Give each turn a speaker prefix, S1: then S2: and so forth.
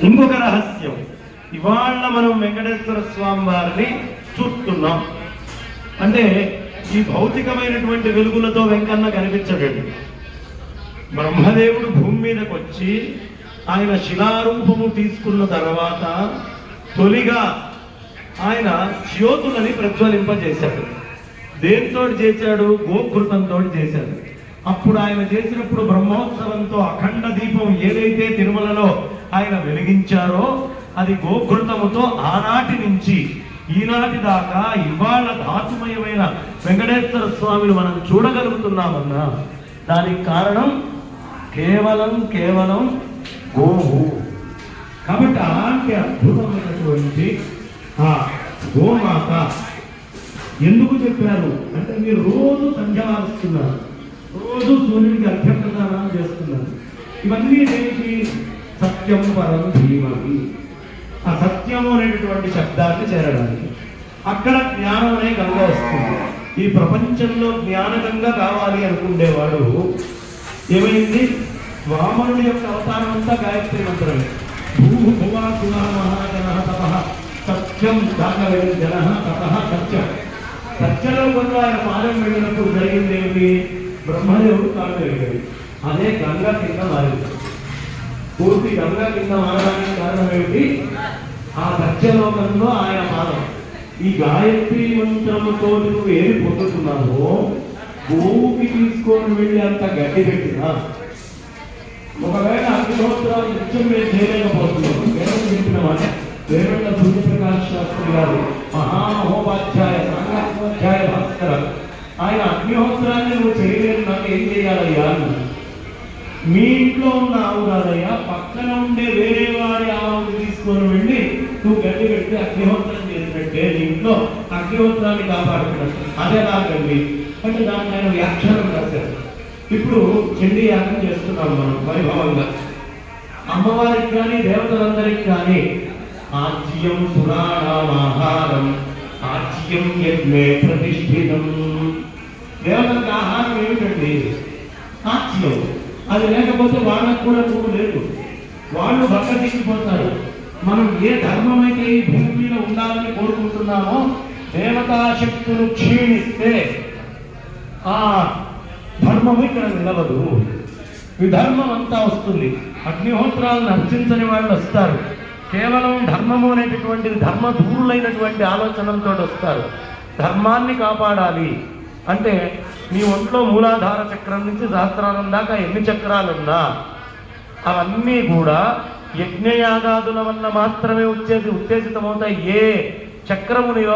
S1: ఇంకొక రహస్యం, ఇవాళ మనం వెంకటేశ్వర స్వామి వారిని చూస్తున్నాం అంటే ఈ భౌతికమైనటువంటి వెలుగులతో వెంకన్న కనిపించడండి. బ్రహ్మదేవుడు భూమి మీదకి వచ్చి ఆయన శిలారూపము తీసుకున్న తర్వాత తొలిగా ఆయన జ్యోతులని ప్రజ్వలింపజేశాడు. దేంతో చేశాడు? గోఘృతంతో చేశాడు. అప్పుడు ఆయన చేసినప్పుడు బ్రహ్మోత్సవంతో అఖండ దీపం ఏదైతే తిరుమలలో ఆయన వెలిగించారో అది గోఘృతముతో ఆనాటి నుంచి ఈనాటి దాకా ఇవాళ ధాతుమయమైన వెంకటేశ్వర స్వామిని మనం చూడగలుగుతున్నామన్నా దానికి కారణం కేవలం గోవు. కాబట్టి అలాంటి అద్భుతమైనటువంటి ఆ గోమాత ఎందుకు చెప్పారు అంటే మీరు రోజు సంధ్యావారుస్తున్నారు, రోజు సూర్యుడికి అర్ఘ్యప్రదానం చేస్తున్నారు. ఇవన్నీ దేనికి? సత్యం పరం ధీమహి, ఆ సత్యము అనేటటువంటి శబ్దాన్ని చేరడానికి. అక్కడ జ్ఞానం అనే గంగ వస్తుంది. ఈ ప్రపంచంలో జ్ఞానగంగా కావాలి అనుకునేవాడు ఏమైంది? వామనుడి యొక్క అవతారం అంతా గాయత్రి మంత్రమే. భూభువా సునా మహాజన తప సత్యం దాగవే జన తప సత్యం. సత్యంలో కొంత ఆయన పాదం వెళ్ళినప్పుడు జరిగిందేమి? బ్రహ్మదేవుడు కాలు జరిగాడు. అదే గంగా కింద మారింది. పూర్తి గంగా కింద మారడానికి కారణం ఏమిటి? ఆ సత్యలోకంలో ఆయన పాదం. ఈ గాయత్రి మంత్రముతో నువ్వు ఏమి పొందుతున్నావో గోవుకి తీసుకొని వెళ్ళి అంత గడ్డి పెట్టినా ఒకవేళ అగ్నిహోత్రాలు నిత్యం మేము చేయలేకపోతున్నాము. వేదం చెప్పిన మాట వేరంలో సూర్యప్రకాశ్ శాస్త్రి గారు మహామహోపాధ్యాయ సాంగాధ్యాయ భాస్కర ఆయన అగ్నిహోత్రాన్ని నువ్వు చేయలేదు, నాకు ఏం చేయాలయ్యా? మీ ఇంట్లో ఉన్న ఆవు కాదయ్యా, పక్కన ఉండే వేరే వారి ఆవుని తీసుకొని వెళ్ళి నువ్వు గడ్డి పెట్టి అగ్నిహోత్రం చేసినట్టే నీ ఇంట్లో అగ్నిహోత్రాన్ని కాపాడుతున్నట్టు. అదే నాకండి అంటే దాన్ని ఆయన వ్యాఖ్యానం రాశారు. ఇప్పుడు చండీ యాగం చేస్తున్నాం మనం వైభవంగా. అమ్మవారికి కానీ దేవతలందరికి కానీ ఆజ్యం పురాణాహారం ఆజ్యం యజ్ఞే ప్రతిష్ఠితం. దేవతలకు ఆహారం ఏమిటండి? ఆజ్యం. అది లేకపోతే వాళ్ళకు కూడా నువ్వు లేదు, వాళ్ళు బక్కదిక్కిపోతారు. మనం ఏ ధర్మం అయితే ఈ భూమి మీద ఉండాలని కోరుకుంటున్నామో దేవతాశక్తులు క్షీణిస్తే ఆ ధర్మము ఇక్కడ నిలవదు, విధర్మం అంతా వస్తుంది. అగ్నిహోత్రాలను అర్చించని వాళ్ళు వస్తారు, కేవలం ధర్మము అనేటటువంటిది ధర్మ దూరులైనటువంటి ఆలోచనలతో వస్తారు. ధర్మాన్ని కాపాడాలి అంటే మీ ఒంట్లో మూలాధార చక్రం నుంచి సహస్రారం దాకా ఎన్ని చక్రాలున్నా అవన్నీ కూడా యజ్ఞయాగాదుల వల్ల మాత్రమే ఉత్తేజితమవుతాయి. ఏ చక్రమునియో